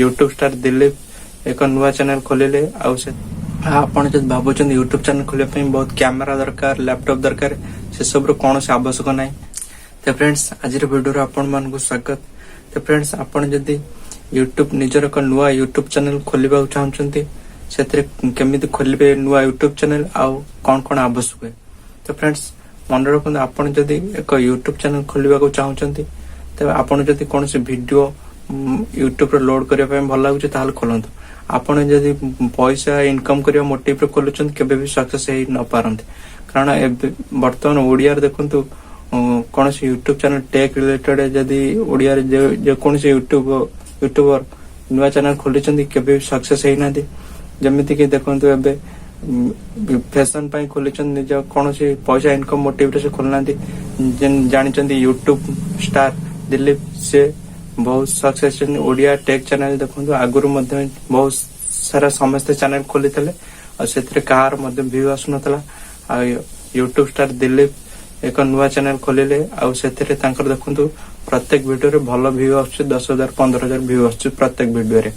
YouTube star Dilip एक नुआ channel खोलिले आउ से आपण जब भावुं यूट्यूब चैनल खोलिया बहुत कैमेरा दरकार लैपटॉप दरकार से सब कौन से आवश्यक ना। तो फ्रेंड्स आज वीडियो आपण मान स्वागत। तो फ्रेंड्स आपण जदि यूट्यूब निजर एक नुआ यूट्यूब चैनल खोलिबा चाहते से केमी खोलिबे नुआ यूट्यूब चैनल आउ कौन कौन आवश्यक है। तो फ्रेंड्स मन रखते आपण जदि एक यूट्यूब चैनल खोलिबा चाहते तो आपण जदि कौन से वीडियो यूट्यूब लोड करने भल लगुच खोलत। आपण जदि पैसा इनकम करने मोटिव खोलुं केबे भी सक्सेस न पारंते कारण बर्तमान ओडिया देखु कौन से यूट्यूब चैनल टेक रिलेटेड जदि ओडिया कौन से यूट्यूबर नुआ चैनल खोली केबे भी सक्सेस होना। जमीती कि देखु एबे फैशन पाई खोली निज कौन से पैसा इनकम मोटिव से खोलना जानी यूट्यूब स्टार दिलीप से बहुत सक्सेस ओडिया टेक चैनल देखो आगुरी बहुत सारा समस्त चैनल खोली से कहार व्यू आसुना। यूट्यूब स्टार दिलीप एक नुआ चैनल खोलिले से देखु प्रत्येक वीडियो रे भल व्यू आ 10,000 15,000 व्यू आ प्रत्येक वीडियो रे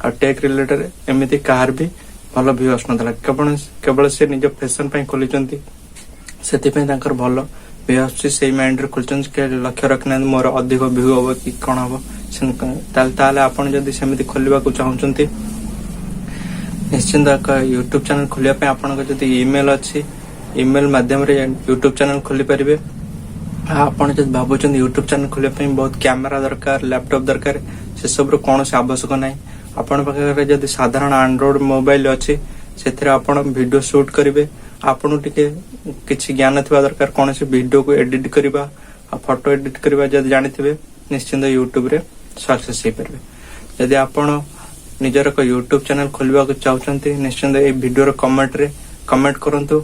आ टेक रिलेटेड एमती कहार भी भल व्यू आसुना केवल से निज फैशन पाई खोली से भल व्यू आसुची माइंड रे खोल लक्ष्य रखना मोर अधिक व्यू हम कि कौन हम आपड़ जदि सेमती खोलने को चाहते निश्चिंत यूट्यूब चैनल खोलिया आपन जदि ईमेल अच्छी ईमेल माध्यम रे यूट्यूब चैनल खोली पारे। आपड़ जब भावुं यूट्यूब चैनल खोलिया बहुत कैमेरा दरकार लैपटॉप दरकार से सब कौन से आवश्यक ना। आपण पाखे जदि साधारण एंड्रॉइड मोबाइल अच्छी से आपण वीडियो शूट करेंगे आपन टिके किसी ज्ञान थी दरकार कौन से वीडियो को एडिट करवा फोटो एडिट करवा जब जानी निश्चिंत यूट्यूब रे सक्सेस हो पारे। जदि आपण निजर एक यूट्यूब चैनल खोलवा चाहते निश्चिंत ये वीडियो कमेंट करंतु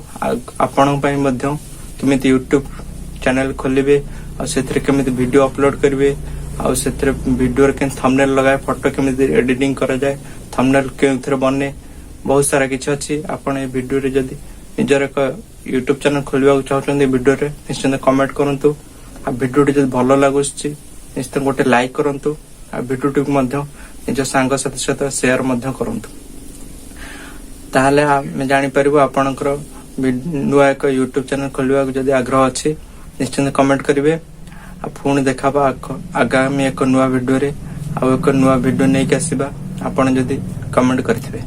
आपण केमी यूट्यूब चैनल खोलिबे से वीडियो अपलोड करेंगे वीडियो रे थंबनेल लगाए फोटो केमी एडिटिंग करा जाए थंबनेल के बने बहुत सारा किसी अच्छी आपण ये वीडियो रे जदि निजर एक यूट्यूब चैनल खोलवा चाहते वीडियो रे निश्चिंत कमेंट करंतु वीडियो टी भल लगुच निश्चित गोटे लाइक करंतु वीडियो टी निज सांग साथी सहित शेयर करंतु ताहले आमे जानि परिबो आपनकर नुआ एक यूट्यूब चैनल खोलवा जदि आग्रह अच्छी निश्चिंत कमेंट करेंगे। पुणी देखाबा आगामी एक नुआ वीडियो रे एक नुआ वीडियो नहीं आसवा आपन जदि कमेंट करथिबे।